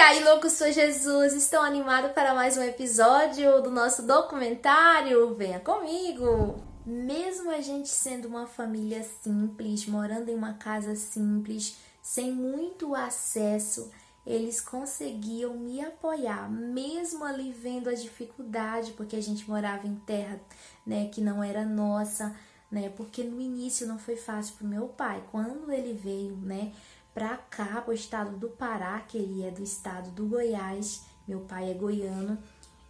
aí, loucos por Jesus, estão animados para mais um episódio do nosso documentário? Venha comigo! Mesmo a gente sendo uma família simples, morando em uma casa simples, sem muito acesso, eles conseguiam me apoiar, mesmo ali vendo a dificuldade, porque a gente morava em terra, né, que não era nossa, né, porque no início não foi fácil para o meu pai. Quando ele veio, né, para cá, para o estado do Pará, que ele é do estado do Goiás, meu pai é goiano,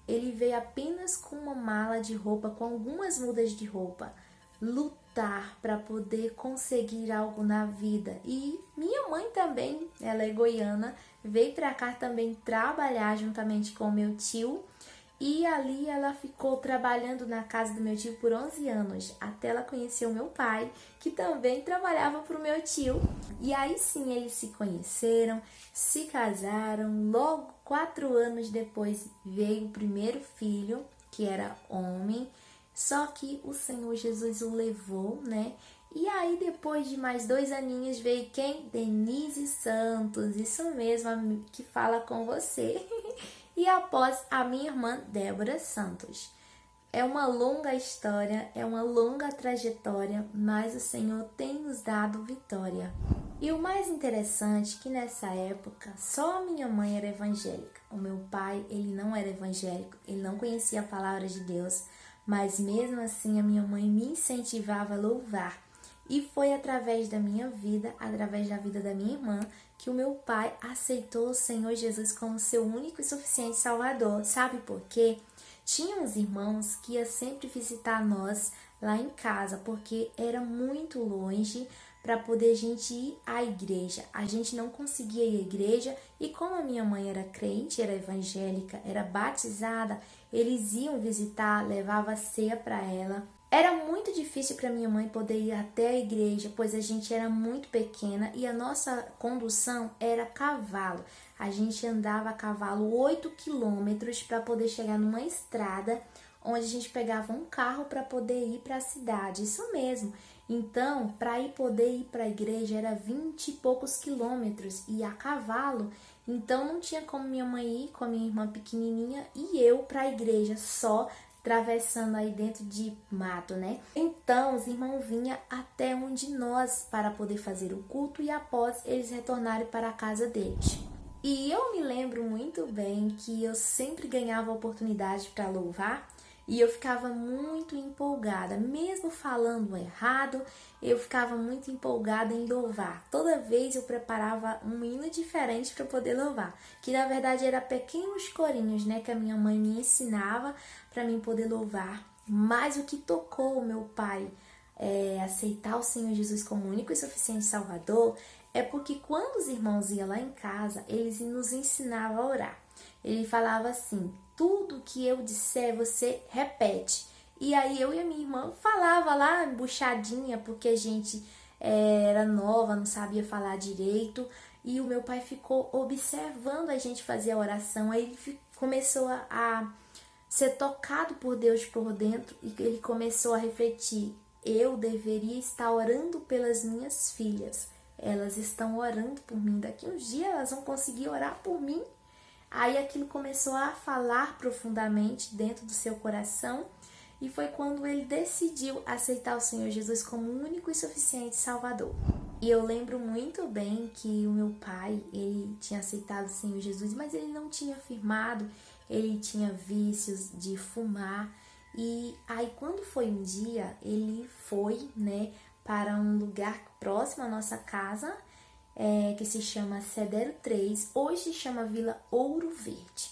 ele veio apenas com uma mala de roupa, com algumas mudas de roupa, lutar para poder conseguir algo na vida. E minha mãe também, ela é goiana, veio para cá também trabalhar juntamente com meu tio. E ali ela ficou trabalhando na casa do meu tio por 11 anos, até ela conhecer o meu pai, que também trabalhava para o meu tio. E aí sim eles se conheceram, se casaram. Logo 4 anos depois veio o primeiro filho, que era homem, só que o Senhor Jesus o levou, né? E aí depois de mais 2 aninhos veio quem? Denise Santos, isso mesmo, que fala com você. E após a minha irmã Débora Santos. É uma longa história, é uma longa trajetória, mas o Senhor tem nos dado vitória. E o mais interessante é que nessa época só a minha mãe era evangélica. O meu pai, ele não era evangélico, ele não conhecia a palavra de Deus, mas mesmo assim a minha mãe me incentivava a louvar. E foi através da minha vida, através da vida da minha irmã, que o meu pai aceitou o Senhor Jesus como seu único e suficiente Salvador. Sabe por quê? Tinha uns irmãos que iam sempre visitar nós lá em casa, porque era muito longe para poder a gente ir à igreja. A gente não conseguia ir à igreja e como a minha mãe era crente, era evangélica, era batizada, eles iam visitar, levava ceia para ela. Era muito difícil para minha mãe poder ir até a igreja, pois a gente era muito pequena e a nossa condução era cavalo. A gente andava a cavalo 8 quilômetros para poder chegar numa estrada onde a gente pegava um carro para poder ir para a cidade. Isso mesmo. Então, para poder ir para a igreja era 20 e poucos quilômetros e a cavalo. Então, não tinha como minha mãe ir com a minha irmã pequenininha e eu para a igreja só, atravessando aí dentro de mato, né? Então, os irmãos vinham até onde nós para poder fazer o culto e após eles retornarem para a casa deles. E eu me lembro muito bem que eu sempre ganhava a oportunidade para louvar e eu ficava muito empolgada, mesmo falando errado, eu ficava muito empolgada em louvar. Toda vez eu preparava um hino diferente para poder louvar, que na verdade era pequenos corinhos, né, que a minha mãe me ensinava para mim poder louvar. Mas o que tocou o meu pai aceitar o Senhor Jesus como único e suficiente Salvador é porque quando os irmãos iam lá em casa, eles nos ensinavam a orar. Ele falava assim: tudo que eu disser você repete. E aí eu e a minha irmã falava lá embuchadinha, porque a gente era nova, não sabia falar direito. E o meu pai ficou observando a gente fazer a oração. Aí ele começou a ser tocado por Deus por dentro e ele começou a refletir: eu deveria estar orando pelas minhas filhas. Elas estão orando por mim. Daqui uns dias elas vão conseguir orar por mim. Aí aquilo começou a falar profundamente dentro do seu coração e foi quando ele decidiu aceitar o Senhor Jesus como único e suficiente Salvador. E eu lembro muito bem que o meu pai, ele tinha aceitado o Senhor Jesus, mas ele não tinha firmado, ele tinha vícios de fumar. E aí quando foi um dia, ele foi, né, para um lugar próximo à nossa casa, que se chama Cedero 3, hoje se chama Vila Ouro Verde.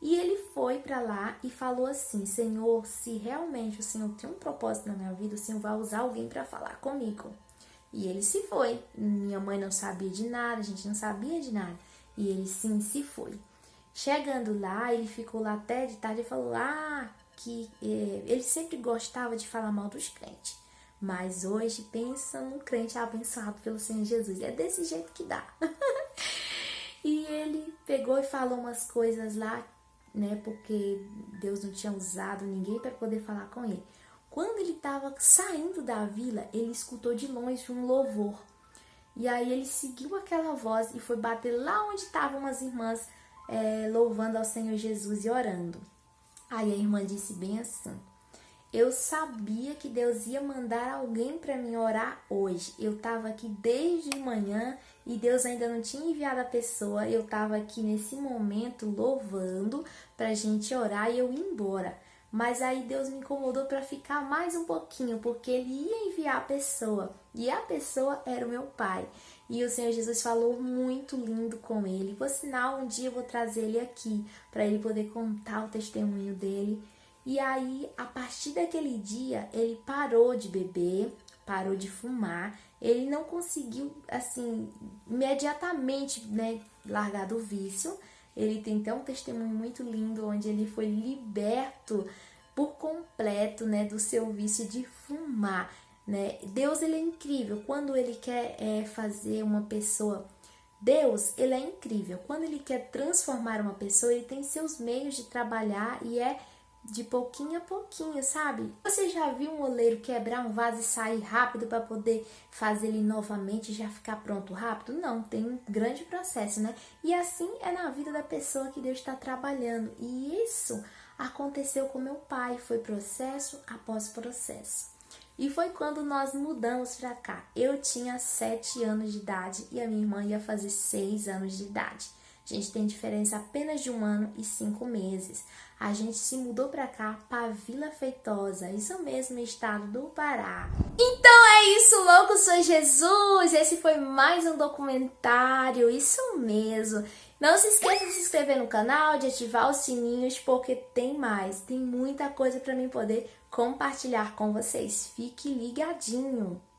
E ele foi para lá e falou assim: Senhor, se realmente o Senhor tem um propósito na minha vida, o Senhor vai usar alguém para falar comigo. E ele se foi. Minha mãe não sabia de nada, a gente não sabia de nada. E ele sim se foi. Chegando lá, ele ficou lá até de tarde e falou que ele sempre gostava de falar mal dos crentes. Mas hoje pensa num crente abençoado pelo Senhor Jesus. É desse jeito que dá. E ele pegou e falou umas coisas lá, né? Porque Deus não tinha usado ninguém para poder falar com ele. Quando ele estava saindo da vila, ele escutou de longe um louvor. E aí ele seguiu aquela voz e foi bater lá onde estavam as irmãs louvando ao Senhor Jesus e orando. Aí a irmã disse bem assim: eu sabia que Deus ia mandar alguém para mim orar hoje. Eu estava aqui desde de manhã e Deus ainda não tinha enviado a pessoa. Eu estava aqui nesse momento louvando para a gente orar e eu ir embora. Mas aí Deus me incomodou para ficar mais um pouquinho, porque Ele ia enviar a pessoa. E a pessoa era o meu pai. E o Senhor Jesus falou muito lindo com ele. Por sinal, um dia eu vou trazer ele aqui para ele poder contar o testemunho dele. E aí, a partir daquele dia, ele parou de beber, parou de fumar. Ele não conseguiu, assim, imediatamente, né, largar do vício. Ele tem até um testemunho muito lindo, onde ele foi liberto por completo, né, do seu vício de fumar, né? Deus, ele é incrível. Quando ele quer fazer uma pessoa... Deus, ele é incrível. Quando ele quer transformar uma pessoa, ele tem seus meios de trabalhar e de pouquinho a pouquinho, sabe? Você já viu um oleiro quebrar um vaso e sair rápido para poder fazer ele novamente e já ficar pronto rápido? Não, tem um grande processo, né? E assim é na vida da pessoa que Deus está trabalhando. E isso aconteceu com meu pai, foi processo após processo. E foi quando nós mudamos para cá. Eu tinha 7 anos de idade e a minha irmã ia fazer 6 anos de idade. A gente tem diferença apenas de 1 ano e 5 meses. A gente se mudou para cá, para Vila Feitosa, isso mesmo, estado do Pará. Então é isso, louco, sou Jesus! Esse foi mais um documentário, isso mesmo. Não se esqueça de se inscrever no canal, de ativar os sininhos, porque tem mais. Tem muita coisa para mim poder compartilhar com vocês. Fique ligadinho!